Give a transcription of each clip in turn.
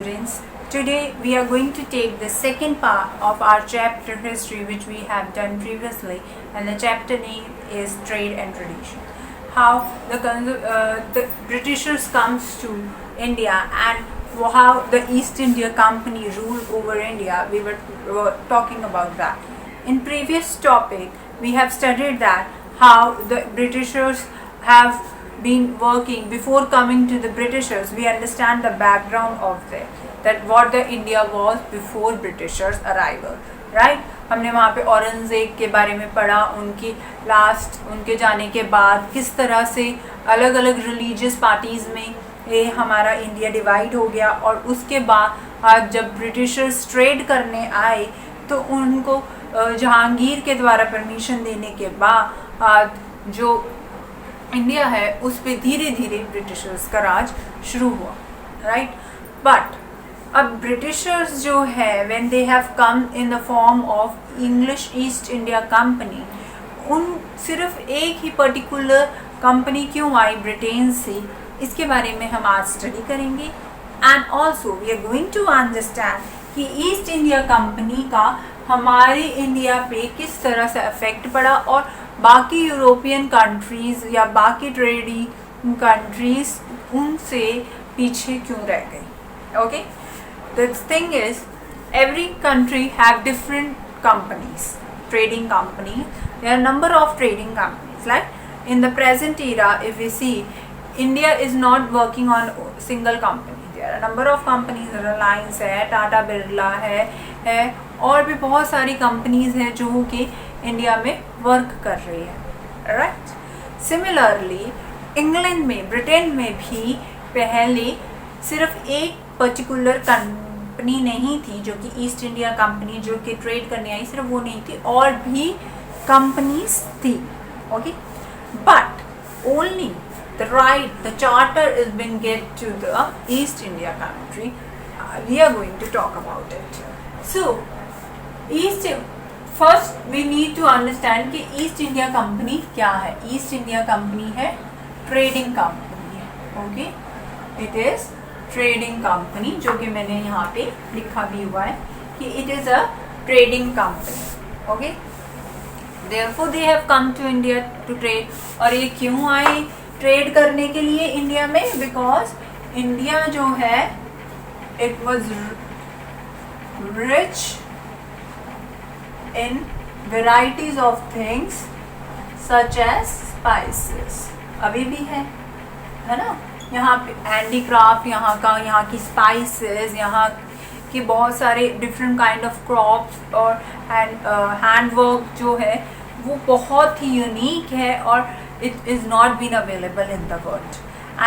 Students, today we are going to take the second part of our chapter history which we have done previously, and the chapter name is Trade and Tradition. How the Britishers comes to India and how the East India Company ruled over India. We were talking about that. In previous topic, we have studied that how the Britishers have been working before coming to the Britishers. We understand the background of that what the India was before Britishers arrival, right? हमने वहाँ पे औरंगजेब के बारे में पढ़ा, उनके जाने के बाद किस तरह से अलग अलग रिलीजियस पार्टीज़ में ये हमारा इंडिया डिवाइड हो गया, और उसके बाद जब ब्रिटिशर्स ट्रेड करने आए तो उनको जहांगीर के द्वारा परमिशन देने के बाद जो इंडिया है उस पर धीरे धीरे ब्रिटिशर्स का राज शुरू हुआ, राइट. बट अब ब्रिटिशर्स जो है when they have come in the form of English East India company, उन सिर्फ एक ही पर्टिकुलर कंपनी क्यों आई ब्रिटेन से, इसके बारे में हम आज स्टडी करेंगे. And also we are going to understand कि ईस्ट इंडिया कंपनी का हमारे इंडिया पे किस तरह से इफेक्ट पड़ा और बाकी यूरोपियन कंट्रीज़ या बाकी ट्रेडिंग कंट्रीज़ उनसे पीछे क्यों रह गई. Okay, the thing is every country have different companies, trading company. There are number of trading companies. Like in the present era, if we see, India is not working on single company. There are number of companies, Reliance है, टाटा बिरला है और भी बहुत सारी companies हैं जो कि India में वर्क कर रही है, राइट. सिमिलरली इंग्लैंड में, ब्रिटेन में भी पहले सिर्फ एक पर्टिकुलर कंपनी नहीं थी जो कि ईस्ट इंडिया कंपनी जो कि ट्रेड करने आई, सिर्फ वो नहीं थी, और भी कंपनीज थी. Okay, but only the charter is been get to the East India country. We are going to talk about it. So first we need to understand कि ईस्ट इंडिया कंपनी क्या है. ईस्ट इंडिया कंपनी है trading company है. Okay, it is trading company, जो कि मैंने यहाँ पे लिखा भी हुआ है कि it is a trading company. Okay, therefore they have come to India to trade. और ये क्यों आए ट्रेड करने के लिए इंडिया में? बिकॉज इंडिया जो है it was rich in varieties of things such as spices. अभी भी है ना. यहाँ पे हैंडीक्राफ्ट, यहाँ की स्पाइसेस, यहाँ के बहुत सारे डिफरेंट काइंड ऑफ क्रॉप्स और हैंडवर्क जो है वो बहुत ही यूनिक है और it is not been available in the world,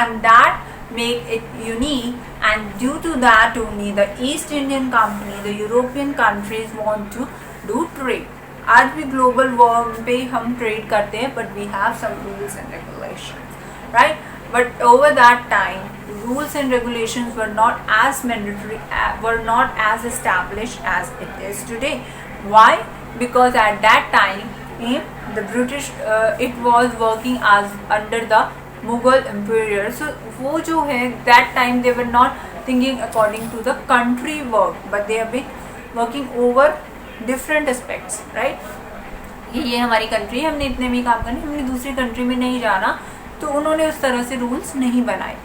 and that make it unique, and due to that only the East Indian Company, the European countries want to do trade. आज भी global world पे हम trade करते हैं, but we have some rules and regulations, right? But over that time rules and regulations were not as mandatory, were not as established as it is today. Why? Because at that time the British it was working as under the Mughal Empire. So वो जो है that time they were not thinking according to the country work, but they have been working over different aspects, right? ये हमारी country है, हमने इतने में काम करना, हमने दूसरी कंट्री में नहीं जाना, तो उन्होंने उस तरह से रूल्स नहीं बनाए.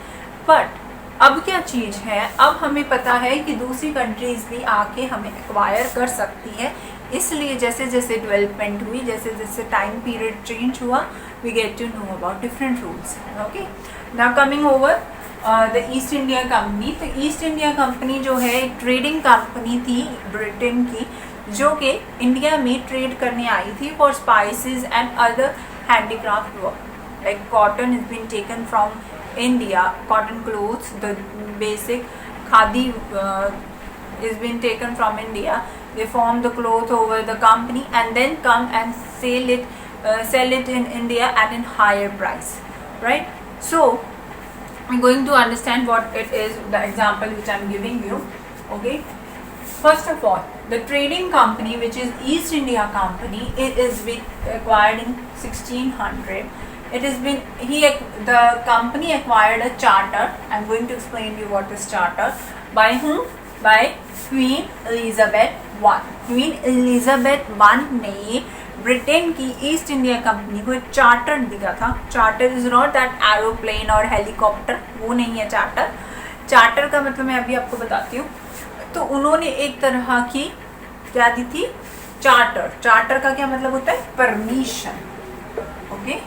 बट अब क्या चीज़ है, अब हमें पता है कि दूसरी कंट्रीज़ भी आके हमें एक्वायर कर सकती है. इसलिए जैसे जैसे डेवलपमेंट हुई, जैसे जैसे टाइम पीरियड चेंज हुआ, we get to know about different rules. Okay, now coming over the East India Company. तो ईस्ट इंडिया कंपनी जो है एक ट्रेडिंग कंपनी थी ब्रिटेन की, जो कि इंडिया में ट्रेड करने आई थी for spices and other handicraft work. Like cotton is been taken from India, cotton clothes, the basic khadi is been taken from India. They form the cloth over the company and then come and sell it in India at a higher price, right? So I'm going to understand what it is, the example which I'm giving you. Okay, first of all, the trading company, which is East India Company, it is acquired in 1600. It has been the company acquired a charter. I'm going to explain you what is charter. By who, by Queen Elizabeth one. Queen Elizabeth one ने Britain की East India Company को एक charter दिया था। Charter is not that aeroplane और helicopter, वो नहीं है चार्टर। चार्टर का मतलब मैं अभी आपको बताती हूँ। तो उन्होंने एक तरह की क्या दी थी, चार्टर। चार्टर का क्या मतलब होता है, परमिशन। ओके,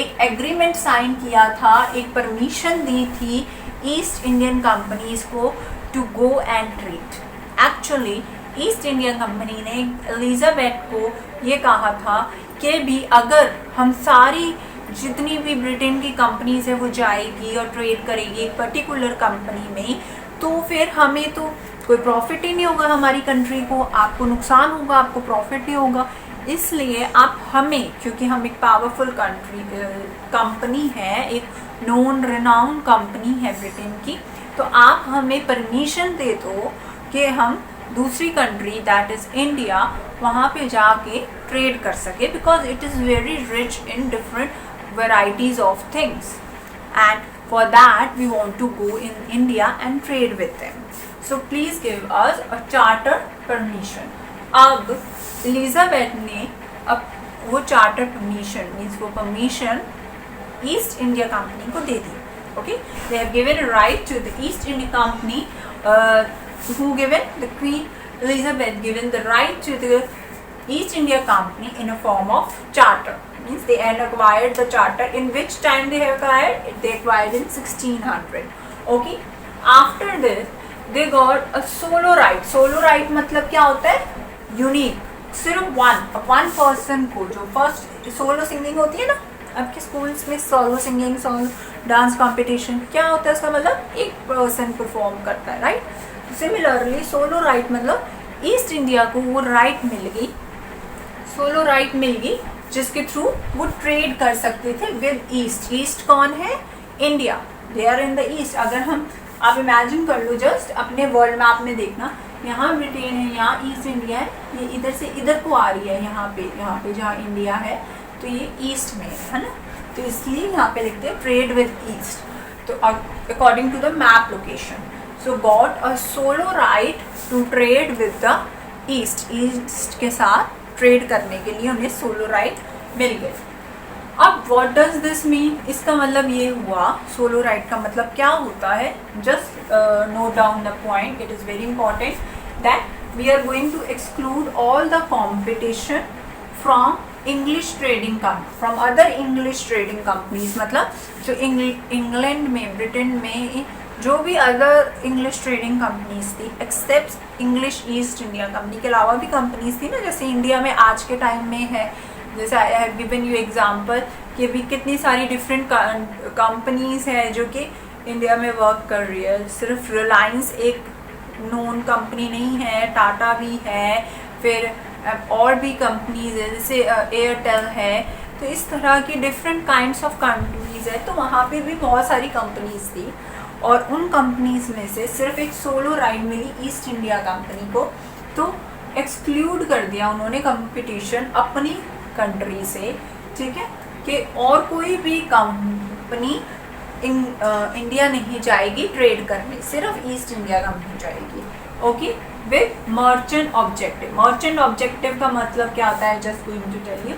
एक एग्रीमेंट साइन किया था, एक परमिशन दी थी ईस्ट इंडियन कंपनीज को to go and trade. Actually East India Company ने एलिजाबेथ को ये कहा था कि भी अगर हम सारी जितनी भी ब्रिटेन की कंपनीज है वो जाएगी और ट्रेड करेगी एक पर्टिकुलर कंपनी में, तो फिर हमें तो कोई प्रॉफिट ही नहीं होगा, हमारी कंट्री को, आपको नुकसान होगा, आपको प्रॉफिट ही होगा। इसलिए आप हमें, क्योंकि हम एक पावरफुल कंपनी है, एक नोन रिनाउन कंपनी है ब्रिटेन की, तो आप हमें परमिशन दे दो कि हम दूसरी कंट्री दैट इज़ इंडिया वहाँ पे जाके ट्रेड कर सके, because it is very rich in different varieties of things, and for that we want to go in India and trade with them, so please give us a charter permission। अब Elizabeth ने अब वो charter permission means वो permission East India Company को दे दी। Okay, they have given right to the East India Company, who given, the Queen Elizabeth given the right to the East India Company in a form of charter, means they had acquired the charter. In which time they have acquired? They acquired in 1600. Okay, after this they got a solo right। solo right मतलब क्या होता है, unique, सिर्फ one person को, जो first solo singing होती है ना आपके स्कूल्स में, solo singing, solo dance competition, क्या होता है उसका मतलब, एक पर्सन परफॉर्म करता है, राइट। सिमिलरली सोलो राइट मतलब ईस्ट इंडिया को वो राइट मिल गई, सोलो राइट मिल गई, जिसके थ्रू वो ट्रेड कर सकते थे विद ईस्ट। ईस्ट कौन है, India, they are in the east. अगर हम, आप इमेजिन कर लो, जस्ट अपने वर्ल्ड मैप में देखना, यहाँ ब्रिटेन है, यहाँ ईस्ट इंडिया है, ये इधर से इधर को आ रही है, यहाँ पे जहाँ इंडिया है तो ये ईस्ट में है ना, तो इसलिए यहाँ पे लिखते हैं ट्रेड विद ईस्ट। तो according to the map location, so got a solo right to trade with the east. East के साथ ट्रेड करने के लिए उन्हें सोलो राइट मिल गए। अब व्हाट डज दिस मीन, इसका मतलब ये हुआ, सोलो राइट का मतलब क्या होता है, just note down the point, it is very important that we are going to exclude all the competition from English trading company, from other English trading companies. मतलब जो इंग्लैंड में, ब्रिटेन में जो भी अदर इंग्लिश ट्रेडिंग कंपनीज थी, except English East India Company के अलावा भी कंपनीज थी ना, जैसे इंडिया में आज के टाइम में है, जैसे I have given you example कि भी कितनी सारी डिफरेंट कंपनीज हैं जो कि इंडिया में वर्क कर रही है। सिर्फ रिलायंस एक नोन कंपनी नहीं है, टाटा भी है, फिर और भी कंपनीज है, जैसे एयरटेल है। तो इस तरह की डिफरेंट काइंड्स ऑफ कंपनीज है, तो वहाँ पे भी बहुत सारी कंपनीज थी, और उन कंपनीज में से सिर्फ एक सोलो राइट मिली ईस्ट इंडिया कंपनी को, तो एक्सक्लूड कर दिया उन्होंने कंपटीशन अपनी कंट्री से, ठीक है, कि और कोई भी कंपनी इंडिया नहीं जाएगी ट्रेड करने, सिर्फ ईस्ट इंडिया कंपनी जाएगी। Okay, with merchant objective. Merchant objective का मतलब क्या आता है, just going to tell you,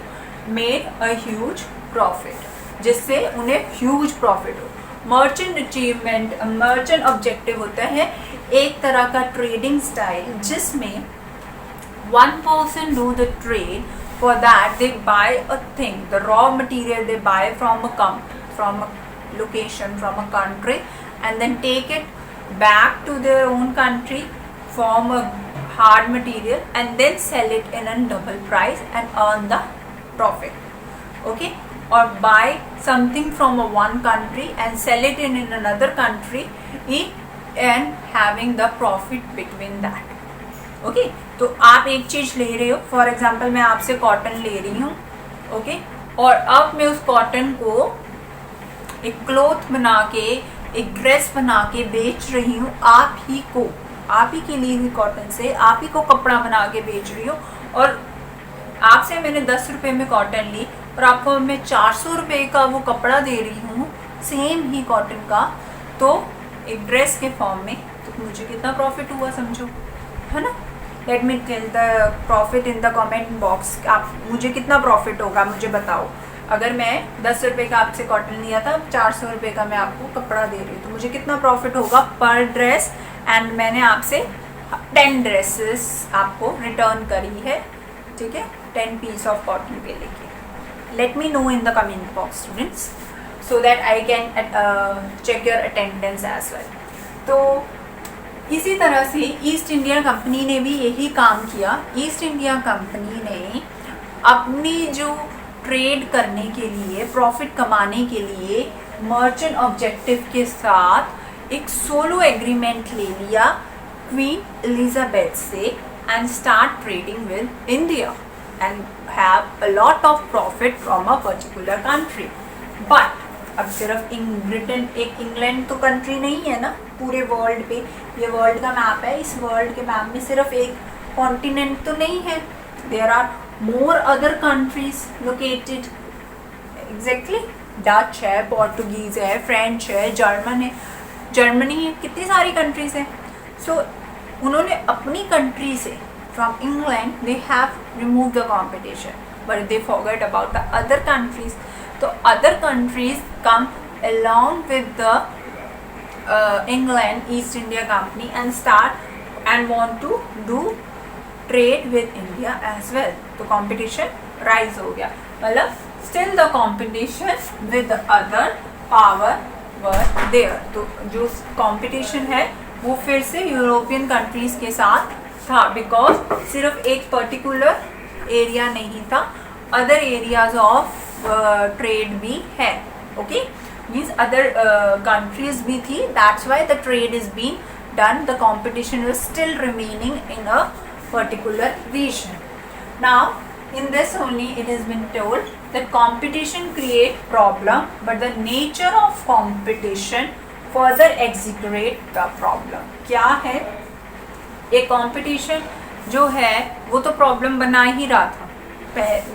made a huge profit, जिससे उन्हें ह्यूज प्रॉफिट हो। मर्चेंट अचीवमेंट, मर्चेंट ऑब्जेक्टिव होता है एक तरह का ट्रेडिंग स्टाइल जिसमें one person do the trade, for that they buy a thing, the raw material they buy from a location, from a country, and then take it back to their own country, form a hard material, and then sell it in a double price and earn the profit. Okay, or buy something from a one country and sell it in another country and having the profit between that. Okay, तो आप एक चीज़ ले रहे हो, for example मैं आपसे cotton ले रही हूँ, ओके, और अब मैं उस कॉटन को एक क्लॉथ बना के, एक ड्रेस बना के बेच रही हूँ आप ही की ली हुई कॉटन से आप ही को कपड़ा बना के बेच रही हूँ, और आपसे मैंने 10 रुपये में कॉटन ली और आपको मैं 400 रुपये का वो कपड़ा दे रही हूँ सेम ही कॉटन का, तो एक ड्रेस के फॉर्म में, तो मुझे कितना प्रॉफिट हुआ समझो, है ना। Let me tell the profit in the comment box. आप मुझे कितना प्रॉफिट होगा मुझे बताओ। अगर मैं 10 रुपये का आपसे कॉटन लिया था, 400 रुपये का मैं आपको कपड़ा दे रही हूँ, तो मुझे कितना प्रॉफिट होगा पर ड्रेस। एंड मैंने आपसे 10 ड्रेसेस आपको रिटर्न करी है, ठीक है, 10 पीस ऑफ कॉटन के लेके। Let me know in the comment box students, so that I can check your attendance as well. तो इसी तरह से ईस्ट इंडिया कंपनी ने भी यही काम किया। ईस्ट इंडिया कंपनी ने अपनी जो ट्रेड करने के लिए, प्रॉफिट कमाने के लिए मर्चेंट ऑब्जेक्टिव के साथ एक सोलो एग्रीमेंट ले लिया क्वीन एलिजाबेथ से and start trading with India and have a lot of profit from a particular country. But अब सिर्फ ब्रिटेन, एक इंग्लैंड तो कंट्री नहीं है ना पूरे वर्ल्ड पे। ये वर्ल्ड का मैप है, इस वर्ल्ड के मैप में सिर्फ एक कॉन्टिनेंट तो नहीं है, there are more other countries located. Exactly, Dutch है, पोर्टुगीज है, फ्रेंच है, जर्मन है, जर्मनी है, कितनी सारी कंट्रीज हैं। सो उन्होंने अपनी कंट्री से, from England, they have remove the competition but they forget about the other countries. तो other countries come along with the England East India Company and start and want to do trade with India as well. तो competition rise हो गया, मतलब still the competition with the other power were there। तो जो competition है वो फिर से यूरोपियन कंट्रीज के साथ था, बिकॉज सिर्फ एक पर्टिकुलर एरिया नहीं था, अदर एरियाज ऑफ ट्रेड भी है। ओके, मीन्स अदर कंट्रीज भी थी, that's why the trade is being done, the competition is still remaining in a particular region. Now in this only it has been told that competition create problem but the nature of competition further exaggerate the problem। क्या है, एक competition जो है वो तो problem बना ही रहा था।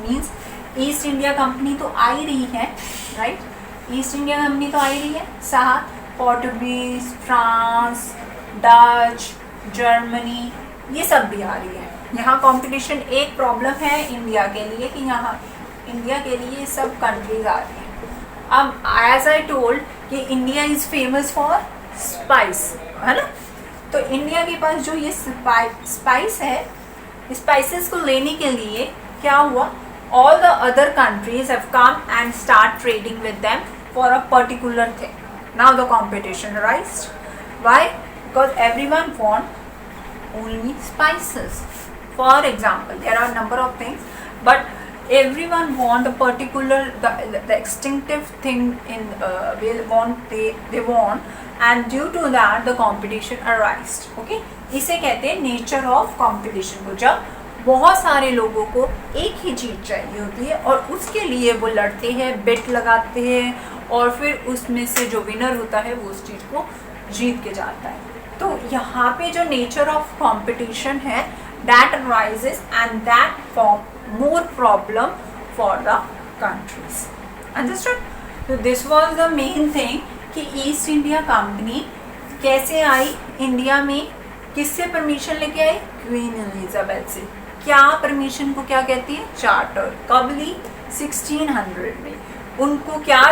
मीन्स ईस्ट इंडिया कंपनी तो आ ही रही है, राइट, ईस्ट इंडिया कंपनी तो आ ही रही है, साथ पोर्टुगीज, फ्रांस, डच, जर्मनी, ये सब भी आ रही है। यहाँ कंपटीशन एक प्रॉब्लम है इंडिया के लिए कि यहाँ इंडिया के लिए सब कंट्रीज आ रही हैं। अब एज आई टोल्ड कि India is famous for spice, है ना। तो इंडिया के पास जो ये स्पाइस है, स्पाइसेस को लेने के लिए क्या हुआ, all the other countries have come and start trading with them for a particular thing. Now the competition राइज्ड। Why? Because everyone want only spices. For example, there are number of things, but everyone want a particular the extinctive thing in they want, and due to that the competition arised. Okay, इसे कहते हैं nature of competition को। जब बहुत सारे लोगों को एक ही चीज़ चाहिए होती है और उसके लिए वो लड़ते हैं, बेट लगाते हैं, और फिर उसमें से जो विनर होता है वो उस चीज़ को जीत के जाता है। तो यहाँ पे जो नेचर ऑफ कंपटीशन है, that arises and that form more problem for the countries. Understood? So this was the main thing कि ईस्ट इंडिया कंपनी कैसे आई इंडिया में, किससे परमिशन लेके आई, क्वीन एलिजाबेथ से। क्या परमिशन को क्या कहती है, चार्टर। कब ली, 1600 में। उनको क्या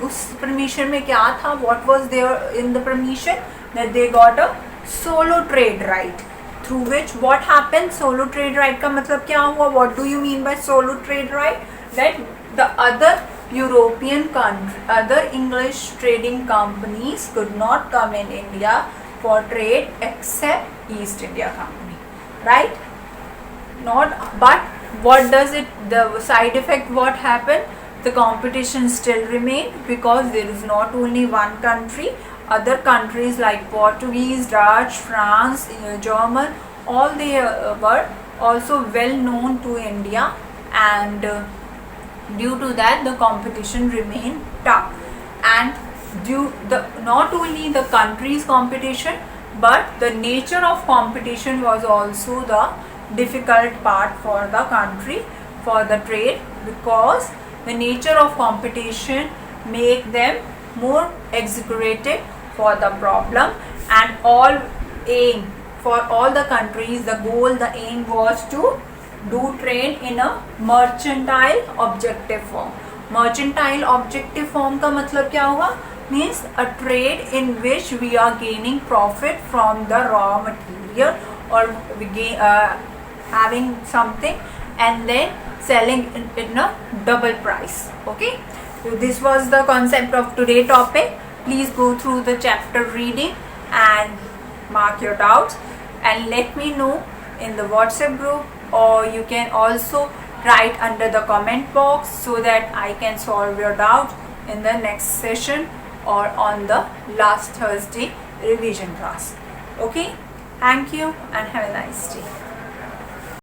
उस परमिशन में क्या था, what was there in the permission, that they got a solo trade right through which what happened, solo trade right का मतलब क्या हुआ, what do you mean by solo trade right, that the other European country, other English trading companies could not come in India for trade except East India Company, right? Not, but what does it, the side effect what happened, the competition still remained because there is not only one country, other countries like Portuguese, Dutch, France, German, all they were also well known to India, and due to that the competition remained tough, and not only the countries competition but the nature of competition was also the difficult part for the country, for the trade, because the nature of competition make them more exaggerated for the problem, and all aim for all the countries, the goal, the aim was to do trade in a mercantile objective form. Mercantile objective form का मतलब क्या होगा? Means a trade in which we are gaining profit from the raw material, or having something and then selling in a double price. Okay, so this was the concept of today's topic. Please go through the chapter reading and mark your doubts and let me know in the WhatsApp group, or you can also write under the comment box so that I can solve your doubt in the next session or on the last Thursday revision class. Okay, thank you and have a nice day.